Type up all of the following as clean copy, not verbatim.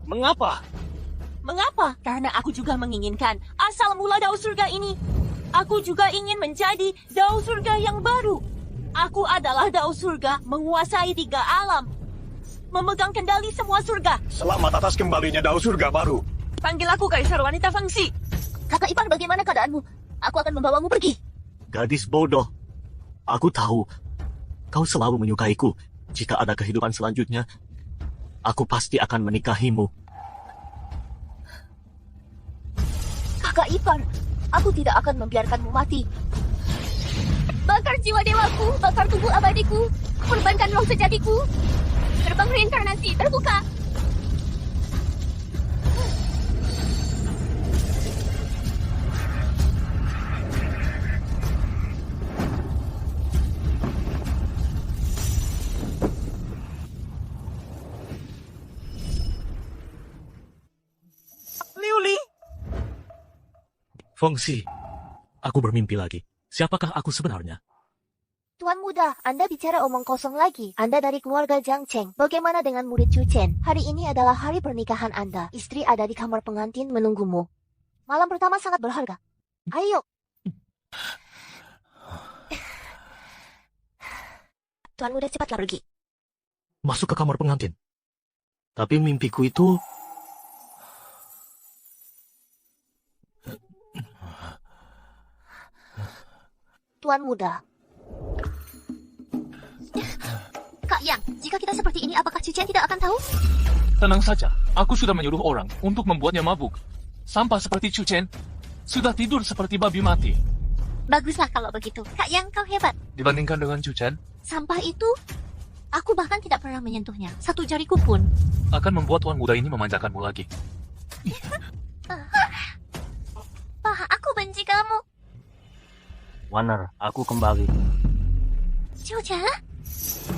Mengapa? Mengapa? Karena aku juga menginginkan asal mula Dao Surga ini. Aku juga ingin menjadi Dao Surga yang baru. Aku adalah Dao Surga menguasai 3 alam. Memegang kendali semua surga. Selamat atas kembalinya Dao Surga baru. Panggil aku Kaisar Wanita Fengsi. Kakak ipar, bagaimana keadaanmu? Aku akan membawamu pergi. Gadis bodoh. Aku tahu. Kau selalu menyukaiku. Jika ada kehidupan selanjutnya, aku pasti akan menikahimu. Kakak ipar, aku tidak akan membiarkanmu mati. Bakar jiwa dewaku, bakar tubuh abadiku, korbankan roh sejatiku. Gerbang reinkarnasi terbuka. Liuli. Fengsi, aku bermimpi lagi. Siapakah aku sebenarnya? Tuan muda, Anda bicara omong kosong lagi. Anda dari keluarga Jiang Cheng. Bagaimana dengan murid Chu Chen? Hari ini adalah hari pernikahan Anda. Istri ada di kamar pengantin menunggumu. Malam pertama sangat berharga. Ayo. Tuan muda, cepatlah pergi. Masuk ke kamar pengantin. Tapi mimpiku itu... Tuan muda. Kak Yang, jika kita seperti ini, apakah Chu Chen tidak akan tahu? Tenang saja, aku sudah menyuruh orang untuk membuatnya mabuk. Sampah seperti Chu Chen, sudah tidur seperti babi mati. Baguslah kalau begitu. Kak Yang, kau hebat. Dibandingkan dengan Chu Chen, Sampah itu, aku bahkan tidak pernah menyentuhnya. Satu jariku pun. akan membuat tuan muda ini memanjakanmu lagi. Aku benci kamu. Warner, aku kembali. Chu Chen?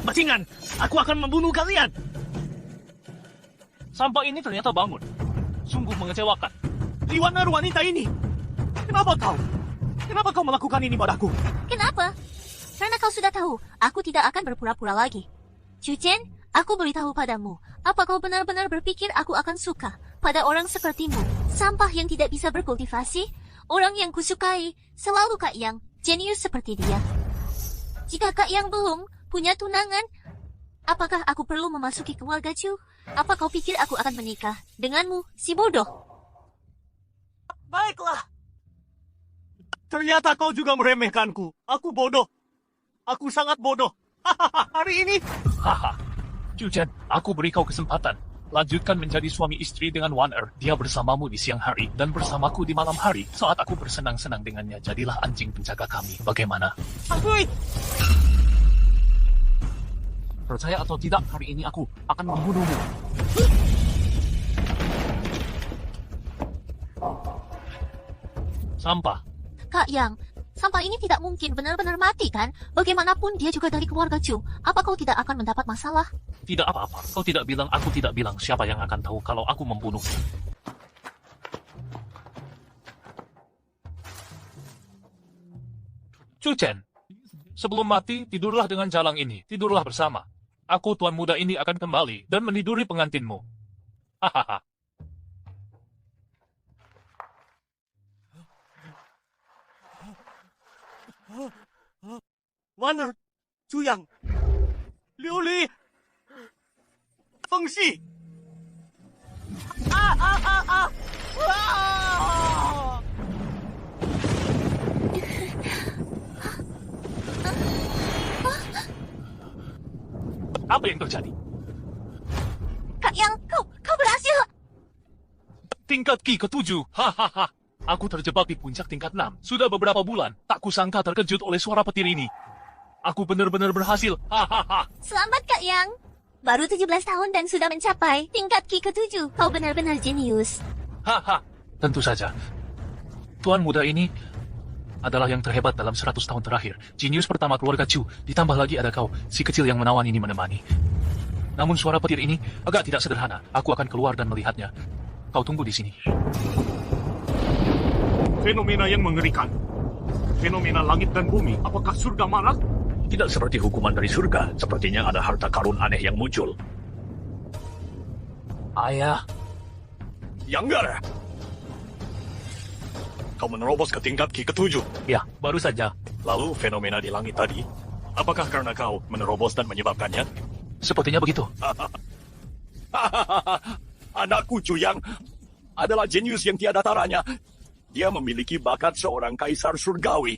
Bajingan, aku akan membunuh kalian. Sampah ini ternyata bangun. Sungguh mengecewakan. Liwanar wanita ini. Kenapa kau? Kenapa kau melakukan ini padaku? Kenapa? Karena kau sudah tahu, aku tidak akan berpura-pura lagi. Chu Chen, aku beritahu padamu, apa kau benar-benar berpikir aku akan suka pada orang sepertimu? Sampah yang tidak bisa berkultivasi, orang yang kusukai, selalu Kak Yang, jenius seperti dia. Jika Kak Yang belum punya tunangan, apakah aku perlu memasuki keluarga Chu? Apa kau pikir aku akan menikah denganmu, si bodoh? Baiklah. Ternyata kau juga meremehkanku. Aku bodoh. Aku sangat bodoh. Hari ini. Haha, Chu Chen, aku beri kau kesempatan. Lanjutkan menjadi suami istri dengan Wan-Er. Dia bersamamu di siang hari dan bersamaku di malam hari. Saat aku bersenang-senang dengannya, jadilah anjing penjaga kami. Bagaimana? Ampun. Percaya atau tidak, hari ini aku akan membunuhmu. Sampah. Kak Yang, sampah ini tidak mungkin benar-benar mati kan? Bagaimanapun dia juga dari keluarga Chu. Apa kau tidak akan mendapat masalah? Tidak apa-apa. Kau tidak bilang, aku tidak bilang. Siapa yang akan tahu kalau aku membunuhnya? Chu Chen, sebelum mati, tidurlah dengan jalang ini. Tidurlah bersama. Aku, tuan muda ini akan kembali dan meniduri pengantinmu. Hahaha. Warner, Chu Yang, Liu Li, Feng Xi. Apa yang terjadi? Kak Yang, kau berhasil. Tingkat Ki ke-7. Hahaha. Aku terjebak di puncak tingkat 6. Sudah beberapa bulan. Tak kusangka terkejut oleh suara petir ini. Aku benar-benar berhasil. Hahaha. Selamat Kak Yang. Baru 17 tahun dan sudah mencapai tingkat Ki ke-7. Kau benar-benar jenius. Haha. Tentu saja. Tuan muda ini adalah yang terhebat dalam 100 tahun terakhir. Jenius pertama keluarga Chu. Ditambah lagi ada kau, si kecil yang menawan ini menemani. Namun suara petir ini agak tidak sederhana. Aku akan keluar dan melihatnya. Kau tunggu di sini. Fenomena yang mengerikan. Fenomena langit dan bumi. Apakah surga marah? Tidak seperti hukuman dari surga. Sepertinya ada harta karun aneh yang muncul. Ayah, Younger. Kau menerobos ke tingkat Ki ke-7. Ya, baru saja. Lalu fenomena di langit tadi, apakah karena kau menerobos dan menyebabkannya? Sepertinya begitu. Anakku Cuyang adalah jenius yang tiada taranya. Dia memiliki bakat seorang kaisar surgawi.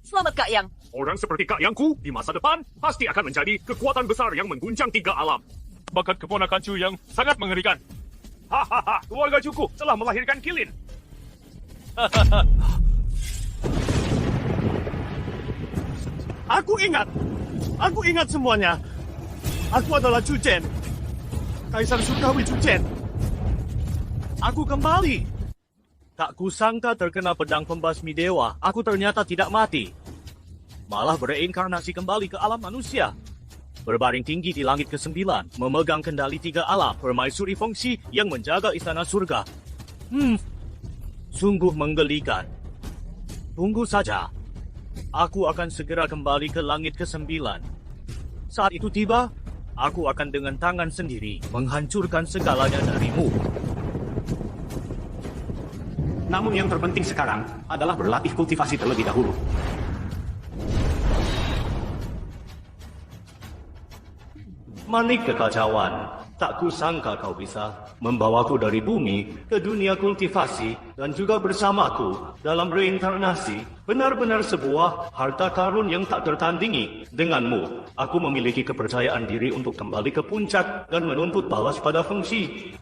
Selamat Kak Yang. Orang seperti Kak Yangku di masa depan pasti akan menjadi kekuatan besar yang mengguncang 3 alam. Bakat keponakan Cu yang sangat mengerikan. Hahaha, keluarga Cuku telah melahirkan Kilin. Aku ingat semuanya. Aku adalah Chu Chen, Kaisar Surgawi Chu Chen. Aku kembali. Tak kusangka terkena pedang pembasmi dewa. Aku ternyata tidak mati. Malah bereinkarnasi kembali ke alam manusia. Berbaring tinggi di langit ke-9, memegang kendali 3 alam, permaisuri fungsi yang menjaga istana surga. Sungguh menggelikan. Tunggu saja. Aku akan segera kembali ke langit ke-9. Saat itu tiba, aku akan dengan tangan sendiri menghancurkan segalanya darimu. Namun yang terpenting sekarang adalah berlatih kultivasi terlebih dahulu. Manik kekacauan, tak kusangka kau bisa membawaku dari bumi ke dunia kultivasi dan juga bersamaku dalam reinkarnasi. Benar-benar sebuah harta karun yang tak tertandingi. Denganmu, aku memiliki kepercayaan diri untuk kembali ke puncak dan menuntut balas pada fungsi.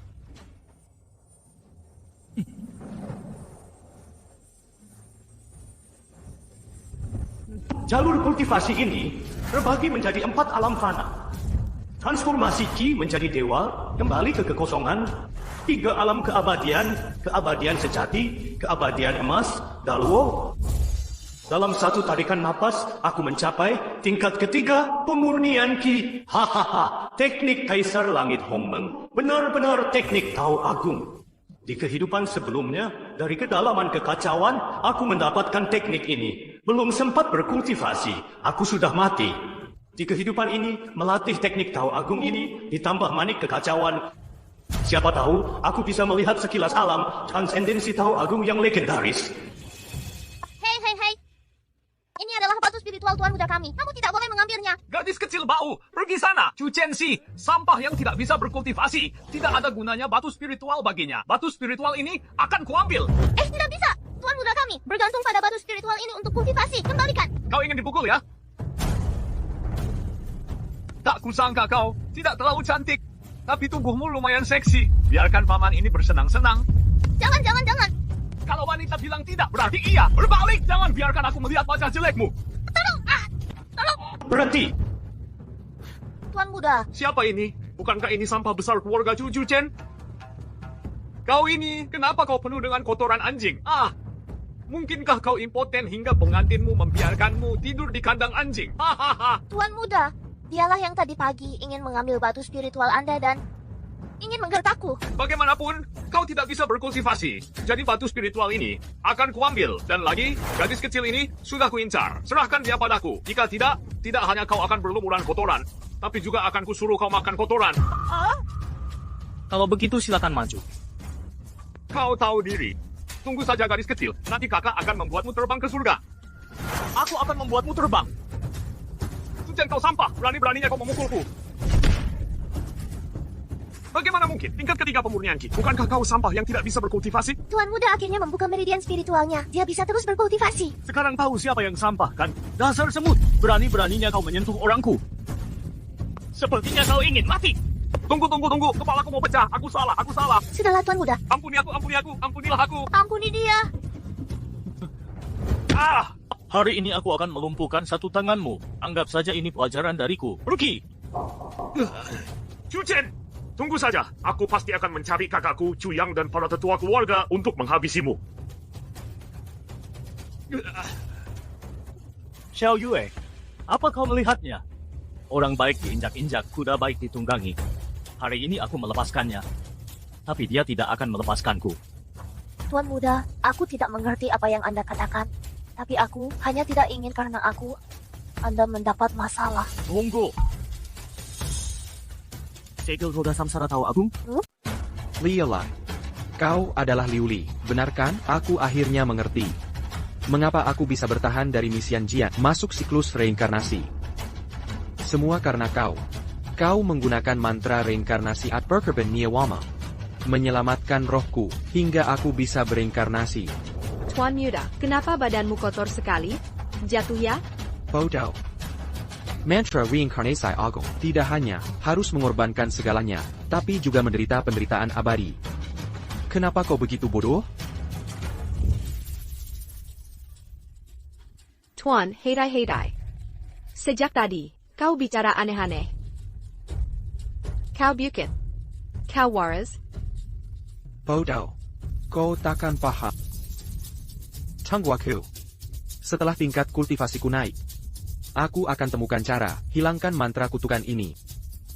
Jalur kultivasi ini terbagi menjadi 4 alam fana. Transformasi Ki menjadi dewa, kembali ke kekosongan, 3 alam keabadian sejati, keabadian emas, Dalwo. Dalam satu tarikan napas, aku mencapai tingkat ketiga, pemurnian Ki. Hahaha, teknik Kaisar Langit Hongmeng. Benar-benar teknik Tao Agung. Di kehidupan sebelumnya, dari kedalaman kekacauan, aku mendapatkan teknik ini. Belum sempat berkultivasi, aku sudah mati. Di kehidupan ini, melatih teknik Tao Agung ini, ditambah manik kekacauan. Siapa tahu, aku bisa melihat sekilas alam, transendensi Tao Agung yang legendaris. Hei. Ini adalah batu spiritual Tuan Muda kami. Kamu tidak boleh mengambilnya. Gadis kecil bau, pergi sana. Chu Chen Si, sampah yang tidak bisa berkultivasi. Tidak ada gunanya batu spiritual baginya. Batu spiritual ini akan kuambil. Tidak bisa. Tuan Muda kami bergantung pada batu spiritual ini untuk kultivasi. Kembalikan. Kau ingin dipukul ya? Tak kusangka kau tidak terlalu cantik, tapi tubuhmu lumayan seksi. Biarkan paman ini bersenang-senang. Jangan. Kalau wanita bilang tidak, berarti iya. Berbalik, jangan biarkan aku melihat wajah jelekmu. Tolong. Berhenti! Tuan Muda, Siapa ini? Bukankah ini sampah besar keluarga Chu Chen? Kau ini, kenapa kau penuh dengan kotoran anjing? Mungkinkah kau impoten hingga pengantinmu membiarkanmu tidur di kandang anjing? Hahaha. Tuan Muda, dialah yang tadi pagi ingin mengambil batu spiritual Anda dan ingin menggertakku. Bagaimanapun, kau tidak bisa berkultivasi. Jadi batu spiritual ini akan kuambil. Dan lagi, gadis kecil ini sudah kuincar. Serahkan dia padaku. Jika tidak hanya kau akan berlumuran kotoran, tapi juga akan kusuruh kau makan kotoran. Kalau begitu silakan maju. Kau tahu diri. Tunggu saja gadis kecil. Nanti kakak akan membuatmu terbang ke surga. Aku akan membuatmu terbang. Sucen kau sampah. Berani-beraninya kau memukulku. Bagaimana mungkin? Tingkat ketiga pemurnian Ki. Bukankah kau sampah yang tidak bisa berkultivasi? Tuan Muda akhirnya membuka meridian spiritualnya. Dia bisa terus berkultivasi. Sekarang tahu siapa yang sampah, kan? Dasar semut. Berani-beraninya kau menyentuh orangku. Sepertinya kau ingin mati. Tunggu. Kepalaku mau pecah. Aku salah. Sudahlah Tuan Muda. Ampuni aku. Ampunilah aku. Ampuni dia. Hari ini aku akan melumpuhkan satu tanganmu. Anggap saja ini pelajaran dariku. Pergi! Chuchen, tunggu saja. Aku pasti akan mencari kakakku, Chuyang dan para tetua keluarga untuk menghabisimu. Xiao Yue, apa kau melihatnya? Orang baik diinjak-injak, kuda baik ditunggangi. Hari ini aku melepaskannya. Tapi dia tidak akan melepaskanku. Tuan Muda, aku tidak mengerti apa yang Anda katakan. Tapi aku hanya tidak ingin karena Anda mendapat masalah. Tunggu! Segel roda samsara Tao Agung? Lihatlah, Kau adalah Liuli, benar kan? Aku akhirnya mengerti. Mengapa aku bisa bertahan dari misian Jian masuk siklus reinkarnasi? Semua karena kau. Kau menggunakan mantra reinkarnasi at Perkerben Niawama. Menyelamatkan rohku, hingga aku bisa bereinkarnasi. Tuan Muda, kenapa badanmu kotor sekali? Jatuh ya? Bodoh. Mantra reinkarnasi agung tidak hanya harus mengorbankan segalanya, tapi juga menderita penderitaan abadi. Kenapa kau begitu bodoh? Tuan, Heidai. Sejak tadi, kau bicara aneh-aneh. Kau bukit. Kau waras. Bodoh. Kau takkan paham. Tungguaku. Setelah tingkat kultivasiku naik, aku akan temukan cara hilangkan mantra kutukan ini.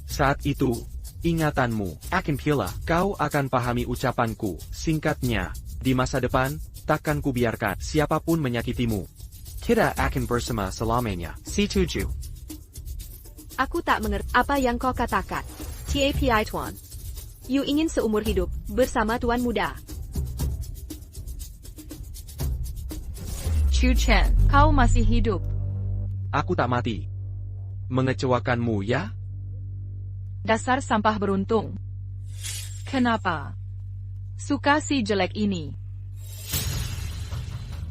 Saat itu, ingatanmu akan hilang. Kau akan pahami ucapanku. Singkatnya, di masa depan, takkan kubiarkan siapapun menyakitimu. Kita akan bersama selamanya. Setuju. Aku tak mengerti apa yang kau katakan. TAPI Tuan. You ingin seumur hidup bersama Tuan Muda. Chu Chen, kau masih hidup. Aku tak mati. Mengecewakanmu ya? Dasar sampah beruntung. Kenapa? Suka si jelek ini.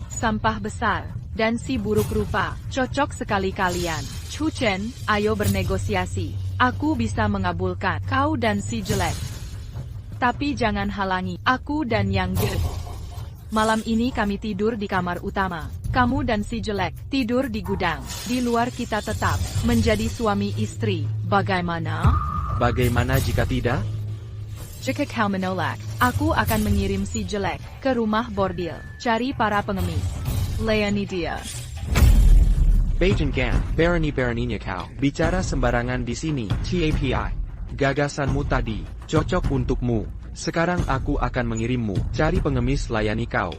Sampah besar, dan si buruk rupa. Cocok sekali kalian. Chu Chen, ayo bernegosiasi. Aku bisa mengabulkan kau dan si jelek. Tapi jangan halangi aku dan Yang Ge. Malam ini kami tidur di kamar utama. Kamu dan si jelek tidur di gudang. Di luar kita tetap menjadi suami istri. Bagaimana? Bagaimana jika tidak? Jika kau menolak, aku akan mengirim si jelek ke rumah bordil. Cari para pengemis. Layani dia. Bajan Gan, berani-beraninya kau bicara sembarangan di sini. TAPI. Gagasanmu tadi cocok untukmu. Sekarang aku akan mengirimmu cari pengemis layani kau.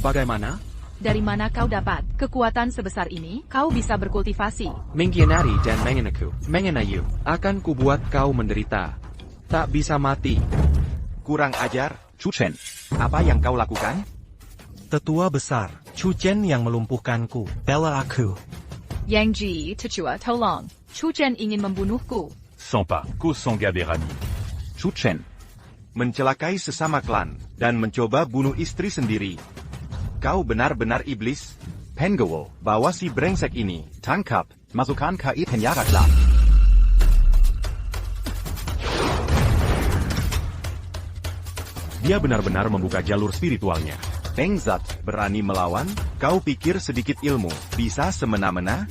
Bagaimana? Dari mana kau dapat kekuatan sebesar ini? Kau bisa berkultivasi. Mengkhianati dan mengenayu akan kubuat kau menderita. Tak bisa mati. Kurang ajar, Chu Chen. Apa yang kau lakukan? Tetua besar, Chu Chen yang melumpuhkanku. Bela aku. Yang Ji, Tecua, tolong. Chu Chen ingin membunuhku. Sampa, ku Songga berani. Chu Chen. Mencelakai sesama klan, dan mencoba bunuh istri sendiri. Kau benar-benar iblis. Pengowo, bawa si brengsek ini. Tangkap, masukkan ke penjara klan. Dia benar-benar membuka jalur spiritualnya. Pengzat, berani melawan? Kau pikir sedikit ilmu bisa semena-mena?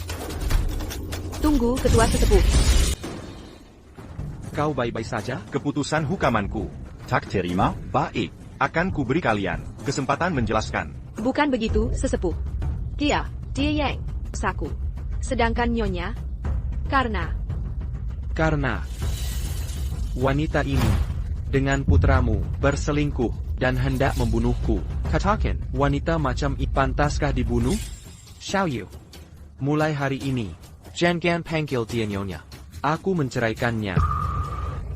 Tunggu, ketua sesepuh. Kau baik-baik saja? Keputusan hukumanku. Tak terima? Baik. Akan kuberi kalian kesempatan menjelaskan. Bukan begitu, sesepuh. Dia yang saku. Sedangkan nyonya, karena wanita ini dengan putramu berselingkuh dan hendak membunuhku. Katakan, wanita macam ini pantaskah dibunuh? Xiaoyu. Mulai hari ini, jangan panggil dia nyonya. Aku menceraikannya.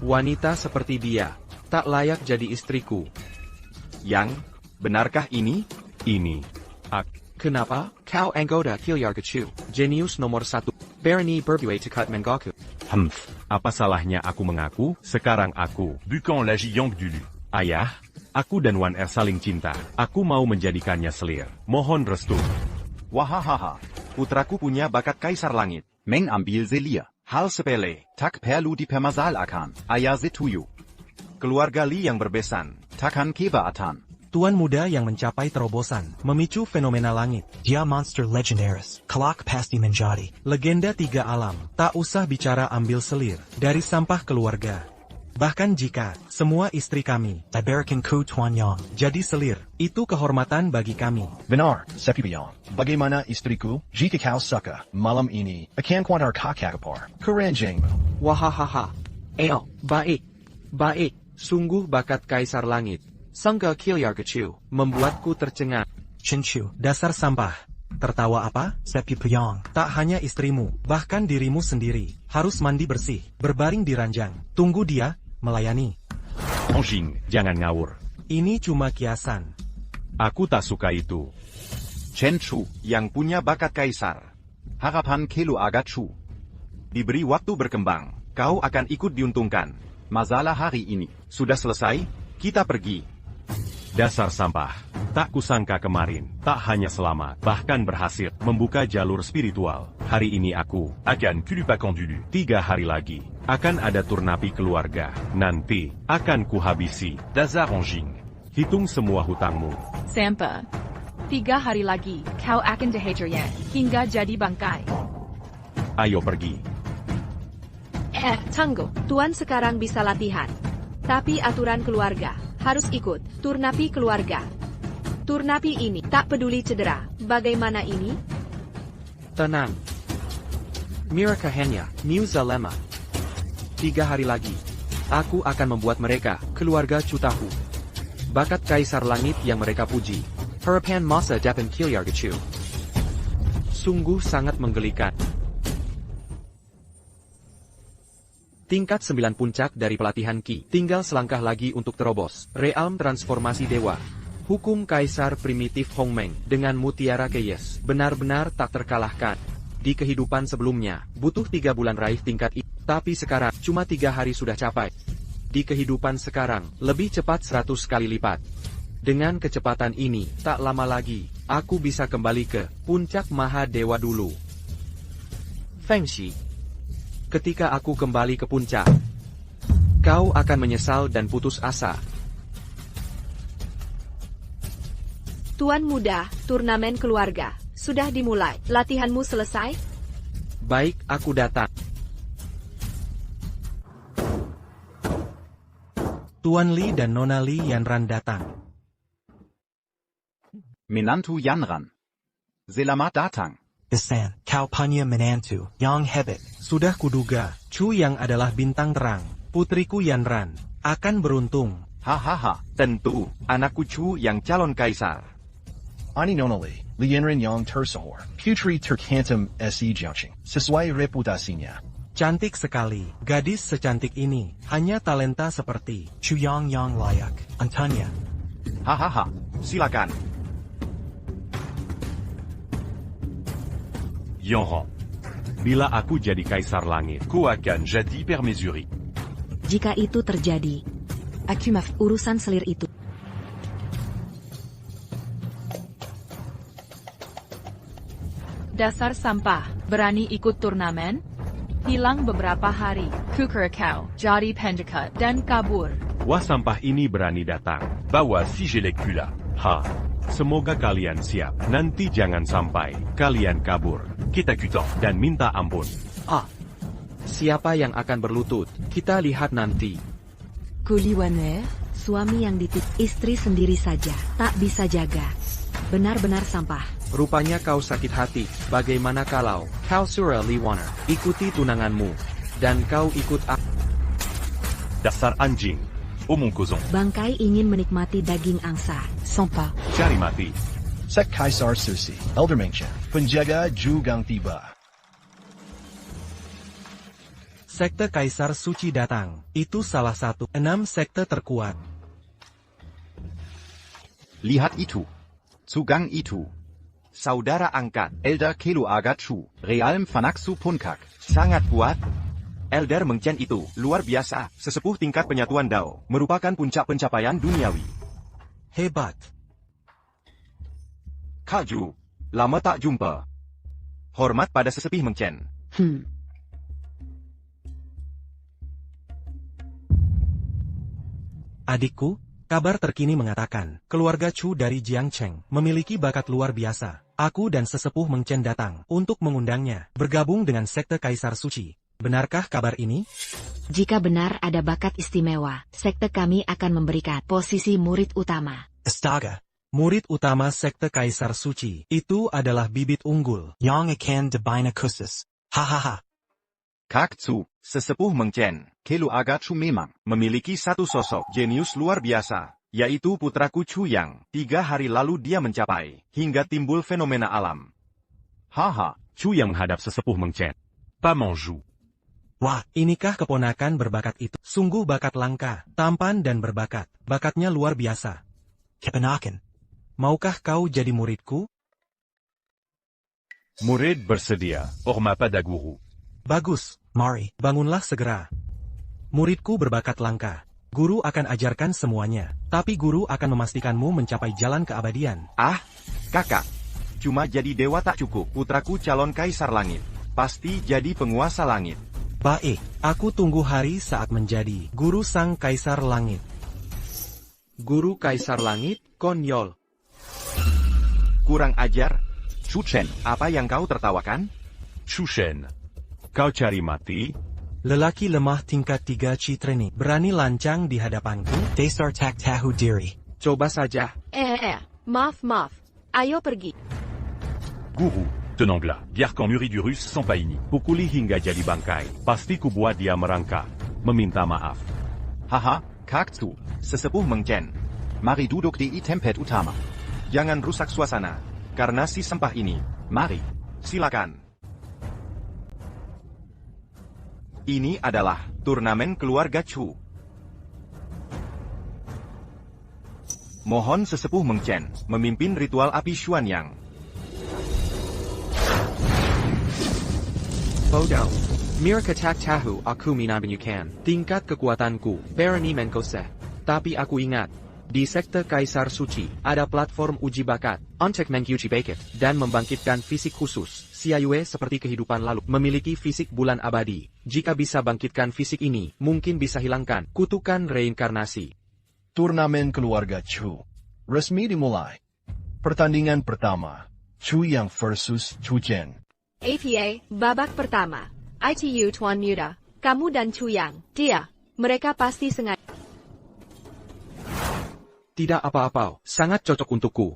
Wanita seperti dia tak layak jadi istriku. Yang, benarkah ini? Ini. Kenapa? Kau anggota Kilyargachu, jenius nomor 1. Berani berbuat dekat Mengaku. Apa salahnya aku mengaku? Sekarang aku, Bukan lagi yang dulu. ayah, aku dan Wan Er saling cinta. Aku mau menjadikannya selir. Mohon restu. Wahahaha. Putraku punya bakat kaisar langit. Mengambil Zelia. Hal sepele, tak perlu dipermasalahkan. Ayah setuju. Keluarga Li yang berbesan, takkan kebaatan. Tuan muda yang mencapai terobosan, memicu fenomena langit. Dia monster legendaris, kelak pasti menjadi legenda 3 alam. Tak usah bicara ambil selir dari sampah keluarga. Bahkan jika semua istri kami, Tiberikanku Tuan Yang, jadi selir, itu kehormatan bagi kami. Benar, Sepipion. Bagaimana istriku? Jika kau suka, malam ini, akan kuantar kakakapar. Kerenjengmu. Wahahaha. Baik. Sungguh bakat kaisar langit. Sangga Kilyargachu membuatku tercengang. Chenchu, dasar sampah. Tertawa apa? Sepipion. Tak hanya istrimu, bahkan dirimu sendiri, harus mandi bersih, berbaring di ranjang. Tunggu dia, melayani. Ongjing, jangan ngawur. Ini cuma kiasan. Aku tak suka itu. Chen Chu, yang punya bakat kaisar. Harapan Keluarga Chu. Diberi waktu berkembang, kau akan ikut diuntungkan. Masalah hari ini sudah selesai, kita pergi. Dasar sampah. Tak kusangka kemarin, tak hanya selamat, bahkan berhasil membuka jalur spiritual. Hari ini aku akan kulupakan dulu. 3 hari lagi, akan ada turnapi keluarga. Nanti, akan kuhabisi. Dasar anjing. Hitung semua hutangmu. Sampa. 3 hari lagi, kau akan dihajarnya hingga jadi bangkai. Ayo pergi. Tunggu. Tuan sekarang bisa latihan. Tapi aturan keluarga, harus ikut. Turnapi keluarga. Turnapi ini, tak peduli cedera. Bagaimana ini? Tenang. Miraka hanya, Muzalema. 3 hari lagi, aku akan membuat mereka, keluarga Chu tahu. Bakat kaisar langit yang mereka puji. Harapan masa depan keluarga Chu. Sungguh sangat menggelikan. Tingkat 9 puncak dari pelatihan Qi. Tinggal selangkah lagi untuk terobos. Realm transformasi dewa. Hukum kaisar primitif Hongmeng dengan mutiara Keyes benar-benar tak terkalahkan. Di kehidupan sebelumnya, butuh 3 bulan raih tingkat itu. Tapi sekarang, cuma 3 hari sudah capai. Di kehidupan sekarang, lebih cepat 100 kali lipat. Dengan kecepatan ini, tak lama lagi, aku bisa kembali ke puncak Maha Dewa dulu. Feng Shi. Ketika aku kembali ke puncak, kau akan menyesal dan putus asa. Tuan muda, turnamen keluarga. Sudah dimulai. Latihanmu selesai? Baik, aku datang. Tuan Li dan Nona Li Yanran datang. Menantu Yanran. Selamat datang. Besan, kau punya menantu, Yang hebat. Sudah kuduga, Chu yang adalah bintang terang, putriku Yanran, akan beruntung. Hahaha, tentu, anakku Chu yang calon kaisar. Ani Nona Li, Lianren Yang Tersahor, Putri Terkantum Se Jiangqing, sesuai reputasinya. Cantik sekali, gadis secantik ini, hanya talenta seperti Chu yang layak, Antonia. Hahaha, silakan. Yonghong. Bila aku jadi kaisar langit, ku akan jadi permaisuri. Jika itu terjadi, aku maaf urusan selir itu. Dasar sampah, berani ikut turnamen? Hilang beberapa hari, kukerakau, jadi pendekat, dan kabur. Wah, sampah ini berani datang. Bawa si jelekula. Semoga kalian siap. Nanti jangan sampai kalian kabur. Kita kutok dan minta ampun. Siapa yang akan berlutut? Kita lihat nanti. Kuliwaner, suami yang istri sendiri saja, tak bisa jaga. Benar-benar sampah. Rupanya kau sakit hati. Bagaimana kalau kau Sura Liwaner ikuti tunanganmu, dan kau ikut Dasar anjing. Omong kosong. Bangkai ingin menikmati daging angsa. Sampah. Cari mati. Sek Kaisar Susi, Elder Mengchen, penjaga Jugang tiba. Sekte Kaisar Suci datang. Itu salah satu 6 sekte terkuat. Lihat itu. Zugang itu. Saudara angkat, Elder Keluarga Chu, Realm Fanaksu Punkak, sangat kuat. Elder Mengchen itu, luar biasa, sesepuh tingkat penyatuan Dao, merupakan puncak pencapaian duniawi. Hebat. Kaju, lama tak jumpa. Hormat pada sesepih Mengchen. Adikku, kabar terkini mengatakan, keluarga Chu dari Jiangcheng memiliki bakat luar biasa. Aku dan sesepuh Mengchen datang untuk mengundangnya bergabung dengan sekte Kaisar Suci. Benarkah kabar ini? Jika benar ada bakat istimewa, sekte kami akan memberikan posisi murid utama. Astaga. Murid utama sekte Kaisar Suci itu adalah bibit unggul. Yang akan dibina khusus. Hahaha. Kak Chu, sesepuh Mengchen, Keluarga Chu memang memiliki satu sosok jenius luar biasa, yaitu putraku Chu yang 3 hari lalu dia mencapai, hingga timbul fenomena alam. Chu yang menghadap sesepuh Mengchen. Pamanju. Wah, inikah keponakan berbakat itu? Sungguh bakat langka, tampan dan berbakat. Bakatnya luar biasa. Keponakan, maukah kau jadi muridku? Murid bersedia. Orma pada guru. Bagus, mari, bangunlah segera. Muridku berbakat langka. Guru akan ajarkan semuanya, tapi guru akan memastikanmu mencapai jalan keabadian. Ah, kakak. Cuma jadi dewa tak cukup. Putraku calon kaisar langit. Pasti jadi penguasa langit. Baik, aku tunggu hari saat menjadi guru sang kaisar langit. Guru kaisar langit, konyol. Kurang ajar. Chu Chen, Apa yang kau tertawakan? Chu Shen, kau cari mati? Lelaki lemah tingkat 3 Citreni, berani lancang di hadapanku? Dasar tak tahu diri. Coba saja. Maaf. Ayo pergi. Guru, tenanglah, biarkan Muridurus sampai ini. Pukuli hingga jadi bangkai. Pasti ku buat dia merangkak. Meminta maaf. Haha, Kaktu, sesepuh Meng Chen. Mari duduk di tempat utama. Jangan rusak suasana. Karena si sampah ini. Mari, silakan. Ini adalah turnamen keluarga Chu. Mohon sesepuh Meng Chen memimpin ritual api Xuanyang. Bodoh. Mereka tak tahu aku menyukan tingkat kekuatanku, berani menkoseh. Tapi aku ingat, di sekte Kaisar Suci, ada platform uji bakat, untuk menguji bakat, dan membangkitkan fisik khusus. Siayue seperti kehidupan lalu, memiliki fisik bulan abadi. Jika bisa bangkitkan fisik ini, mungkin bisa hilangkan kutukan reinkarnasi. Turnamen keluarga Chu resmi dimulai. Pertandingan pertama, Chu Yang versus Chu Chen. APA, babak pertama. ITU Tuan Muda, kamu dan Chu Yang, dia, mereka pasti sengaja. Tidak apa-apa, sangat cocok untukku.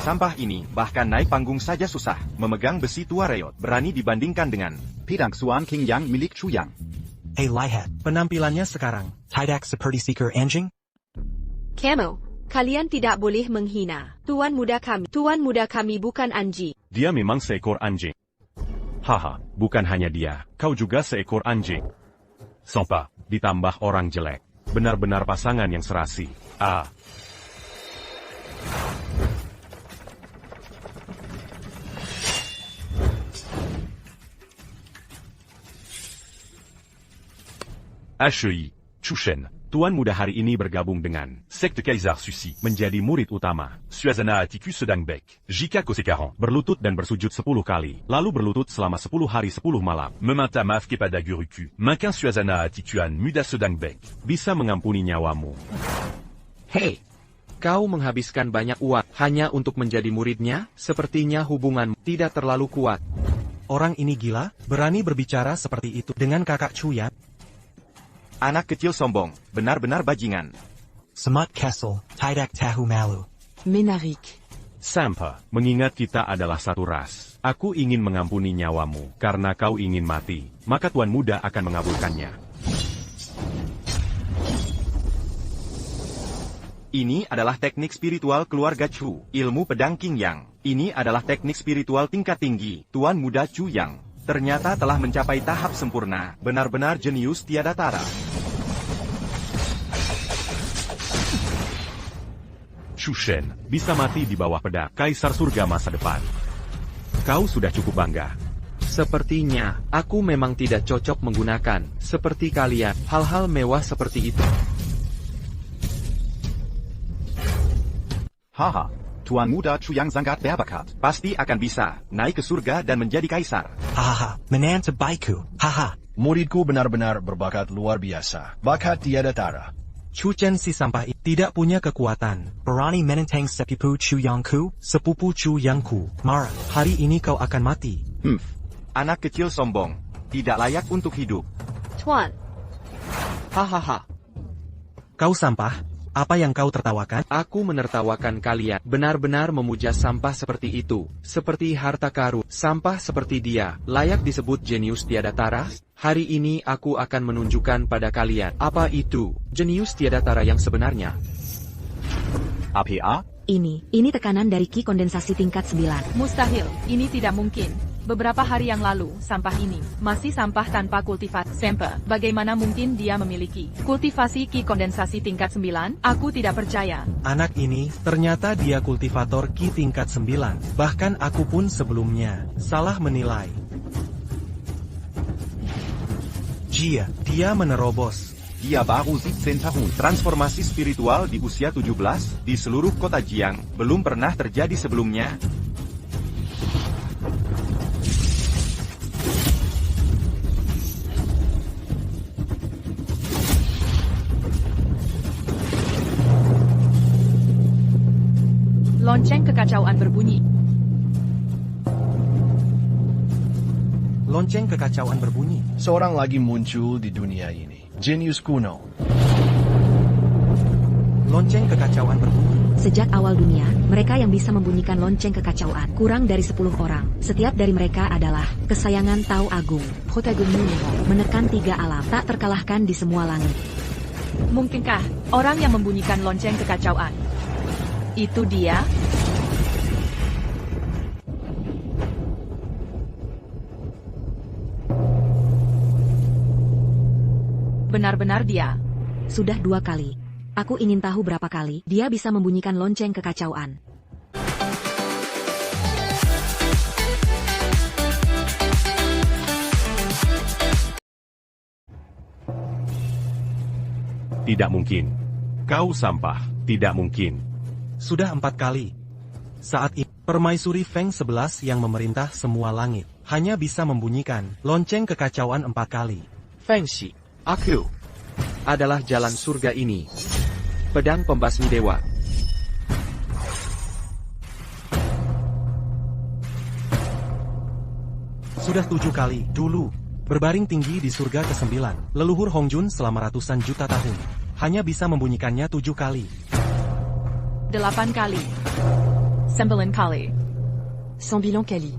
Sampah ini bahkan naik panggung saja susah. Memegang besi tua reot berani dibandingkan dengan pedang Suan King Yang milik Chu Yang. Lihat penampilannya sekarang. Tidak seperti seekor anjing? Kamu, kalian tidak boleh menghina. Tuan muda kami bukan anjing. Dia memang seekor anjing. Haha, bukan hanya dia, kau juga seekor anjing. Sampah, ditambah orang jelek. Benar-benar pasangan yang serasi. HEI, Chu Shen, Tuan Muda hari ini bergabung dengan Sekte Kaisar Suci, menjadi murid utama. Suasana hatiku sedang baik. Jika kau sekarang berlutut dan bersujud 10 kali, lalu berlutut selama 10 hari 10 malam, meminta maaf kepada guruku, maka suasana hati Tuan Muda sedang baik. Bisa mengampuni nyawamu. Hei, kau menghabiskan banyak uang hanya untuk menjadi muridnya? Sepertinya hubunganmu tidak terlalu kuat. Orang ini gila, berani berbicara seperti itu dengan kakak Chu Yang. Anak kecil sombong, benar-benar bajingan. Semat Kessel, tidak tahu malu. Menarik. Sampah, mengingat kita adalah satu ras. Aku ingin mengampuni nyawamu, karena kau ingin mati. Maka Tuan Muda akan mengabulkannya. Ini adalah teknik spiritual keluarga Chu, ilmu pedang King Yang. Ini adalah teknik spiritual tingkat tinggi, Tuan Muda Chu Yang. Ternyata telah mencapai tahap sempurna, benar-benar jenius tiada tara. Chu Shen, bisa mati di bawah pedang Kaisar Surga masa depan. Kau sudah cukup bangga. Sepertinya, aku memang tidak cocok menggunakan, seperti kalian, hal-hal mewah seperti itu. Haha, Tuan Muda Chu Yang sangat berbakat. Pasti akan bisa naik ke surga dan menjadi kaisar. Haha, menantu baikku. Haha, muridku benar-benar berbakat luar biasa. Bakat tiada tara. Chu Chen si sampah ini tidak punya kekuatan. Berani menentang sepupu Chu Yangku? Sepupu Chu Yangku, marah. Hari ini kau akan mati. Anak kecil sombong, tidak layak untuk hidup. Tuan. Hahaha. Kau sampah, apa yang kau tertawakan? Aku menertawakan kalian, benar-benar memuja sampah seperti itu. Seperti harta karun, sampah seperti dia, layak disebut jenius tiada tara? Hari ini aku akan menunjukkan pada kalian, apa itu jenius tiada tara yang sebenarnya. APA, Ini tekanan dari ki kondensasi tingkat 9. Mustahil, ini tidak mungkin. Beberapa hari yang lalu, sampah ini masih sampah tanpa kultivasi. Semper, bagaimana mungkin dia memiliki kultivasi ki kondensasi tingkat 9? Aku tidak percaya. Anak ini, ternyata dia kultivator ki tingkat 9. Bahkan aku pun sebelumnya salah menilai. Dia menerobos. Dia baru 17 tahun. Transformasi spiritual di usia 17, di seluruh kota Jiang, belum pernah terjadi sebelumnya. Lonceng kekacauan berbunyi. Lonceng kekacauan berbunyi. Seorang lagi muncul di dunia ini. Jenius kuno. Lonceng kekacauan berbunyi. Sejak awal dunia, mereka yang bisa membunyikan lonceng kekacauan kurang dari 10 orang. Setiap dari mereka adalah kesayangan Tao Agung, protagonis menekan 3 alam, tak terkalahkan di semua langit. Mungkinkah orang yang membunyikan lonceng kekacauan itu dia? Benar-benar dia. Sudah 2 kali. Aku ingin tahu berapa kali dia bisa membunyikan lonceng kekacauan. Tidak mungkin. Kau sampah. Tidak mungkin. Sudah 4 kali. Saat ini, permaisuri Feng 11 yang memerintah semua langit hanya bisa membunyikan lonceng kekacauan 4 kali. Feng Shi, aku adalah jalan surga ini. Pedang pembasmi dewa. Sudah 7 kali dulu. Berbaring tinggi di surga ke-9, leluhur Hongjun selama ratusan juta tahun. Hanya bisa membunyikannya 7 kali. 8 kali. 9 kali. 9 kali.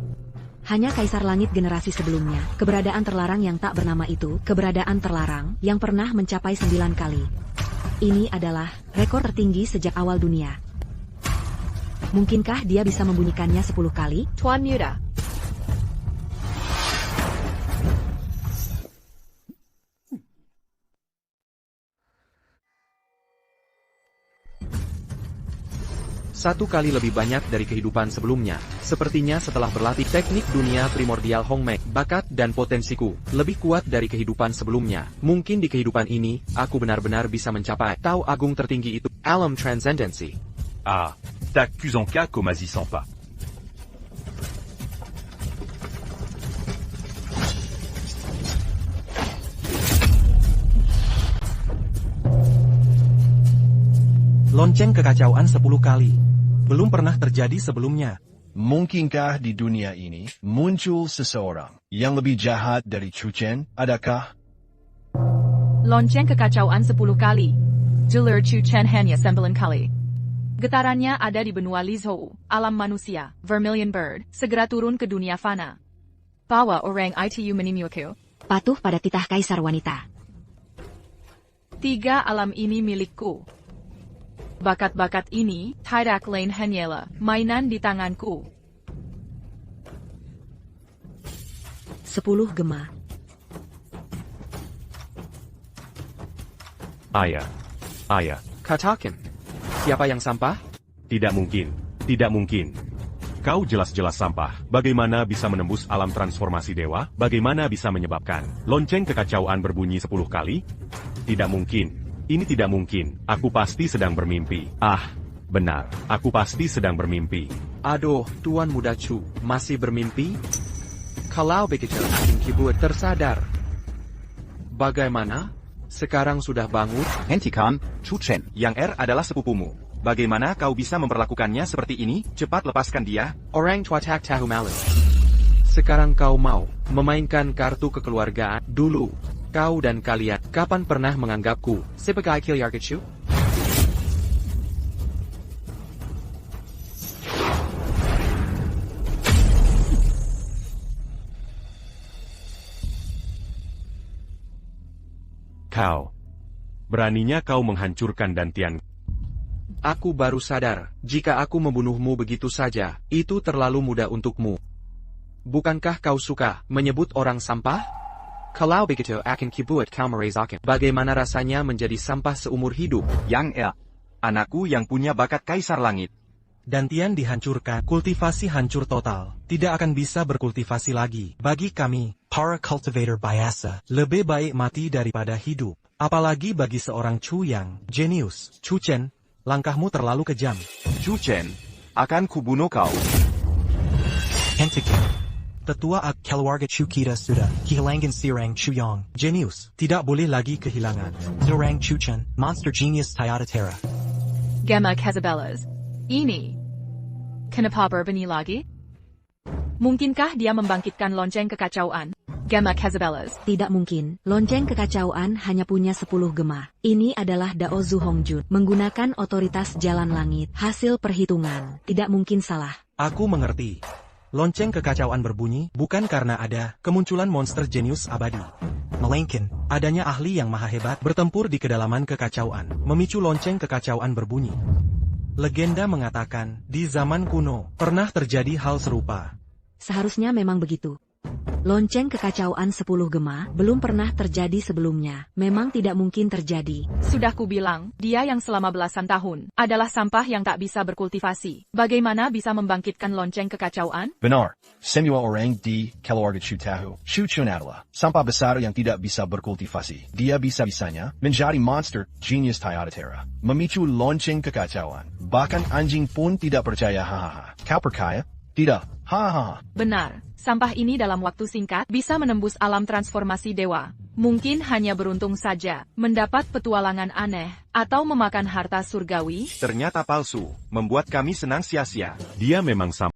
Hanya Kaisar Langit generasi sebelumnya, keberadaan terlarang yang tak bernama itu, keberadaan terlarang yang pernah mencapai 9 kali. Ini adalah rekor tertinggi sejak awal dunia. Mungkinkah dia bisa membunyikannya 10 kali? Tuan Muda. Satu kali lebih banyak dari kehidupan sebelumnya. Sepertinya setelah berlatih teknik dunia primordial Hongmei, bakat dan potensiku lebih kuat dari kehidupan sebelumnya. Mungkin di kehidupan ini, aku benar-benar bisa mencapai Tao Agung tertinggi itu. Alam Transcendency. Ah, Takuzanka Komazi Sampa. Lonceng kekacauan 10 kali. Belum pernah terjadi sebelumnya. Mungkinkah di dunia ini muncul seseorang yang lebih jahat dari Chu Chen? Adakah? Lonceng kekacauan 10 kali. Jeler Chu Chen hanya 9 kali. Getarannya ada di benua Lizhou, alam manusia, Vermilion Bird, segera turun ke dunia fana. Bawa orang itu menimuku. Patuh pada titah kaisar wanita. 3 alam ini milikku. Bakat-bakat ini tidak lain hanyalah mainan di tanganku. 10 gema. Ayah. Katakan, siapa yang sampah? Tidak mungkin. Tidak mungkin. Kau jelas-jelas sampah. Bagaimana bisa menembus alam transformasi dewa? Bagaimana bisa menyebabkan lonceng kekacauan berbunyi 10 kali? Tidak mungkin. Ini tidak mungkin. Aku pasti sedang bermimpi. Ah, benar. Aku pasti sedang bermimpi. Aduh, Tuan Muda Chu, masih bermimpi? Kalau begitu, Ibu tersadar. Bagaimana? Sekarang sudah bangun? Hentikan, Chu Chen. Yang R adalah sepupumu. Bagaimana kau bisa memperlakukannya seperti ini? Cepat lepaskan dia. Orang tua tak tahu malu. Sekarang kau mau memainkan kartu kekeluargaan dulu. Kau dan kalian, kapan pernah menganggapku sebagai Kilyarkachu? Kau. Beraninya kau menghancurkan Dantian. Aku baru sadar, jika aku membunuhmu begitu saja, itu terlalu mudah untukmu. Bukankah kau suka menyebut orang sampah? Kalau begitu akan kubuat kau merasakan bagaimana rasanya menjadi sampah seumur hidup. Yang anakku yang punya bakat Kaisar Langit. Dan Tian dihancurkan, kultivasi hancur total, tidak akan bisa berkultivasi lagi. Bagi kami, para cultivator biasa, lebih baik mati daripada hidup. Apalagi bagi seorang Chu yang jenius. Chu Chen, langkahmu terlalu kejam. Chu Chen, akan kubunuh kau. Hentikan. Tetua keluarga Chu kita sudah kehilangan Sirang Chu Yang. Jenius, tidak boleh lagi kehilangan. Sirang Chu Chen, monster genius Toyota Terra. Gamma Casabellas. Ini. Kenapa berbunyi lagi? Mungkinkah dia membangkitkan lonceng kekacauan? Gamma Casabellas. Tidak mungkin, lonceng kekacauan hanya punya 10 gema. Ini adalah Dao Zhu Hongjun, menggunakan otoritas jalan langit. Hasil perhitungan, tidak mungkin salah. Aku mengerti. Lonceng kekacauan berbunyi bukan karena ada kemunculan monster jenius abadi. Melainkan, adanya ahli yang maha hebat bertempur di kedalaman kekacauan, memicu lonceng kekacauan berbunyi. Legenda mengatakan, di zaman kuno, pernah terjadi hal serupa. Seharusnya memang begitu. Lonceng kekacauan 10 gema belum pernah terjadi sebelumnya. Memang tidak mungkin terjadi. Sudah kubilang, dia yang selama belasan tahun adalah sampah yang tak bisa berkultivasi. Bagaimana bisa membangkitkan lonceng kekacauan? Benar, semua orang di keluarga Chu tahu. Chu Chun adalah sampah besar yang tidak bisa berkultivasi. Dia bisa-bisanya menjadi monster genius Toyota Terra, memicu lonceng kekacauan. Bahkan anjing pun tidak percaya. Hahaha. Kau percaya? Tidak. Hahaha. Benar, sampah ini dalam waktu singkat bisa menembus alam transformasi dewa. Mungkin hanya beruntung saja, mendapat petualangan aneh, atau memakan harta surgawi. Ternyata palsu, membuat kami senang sia-sia. Dia memang sampah.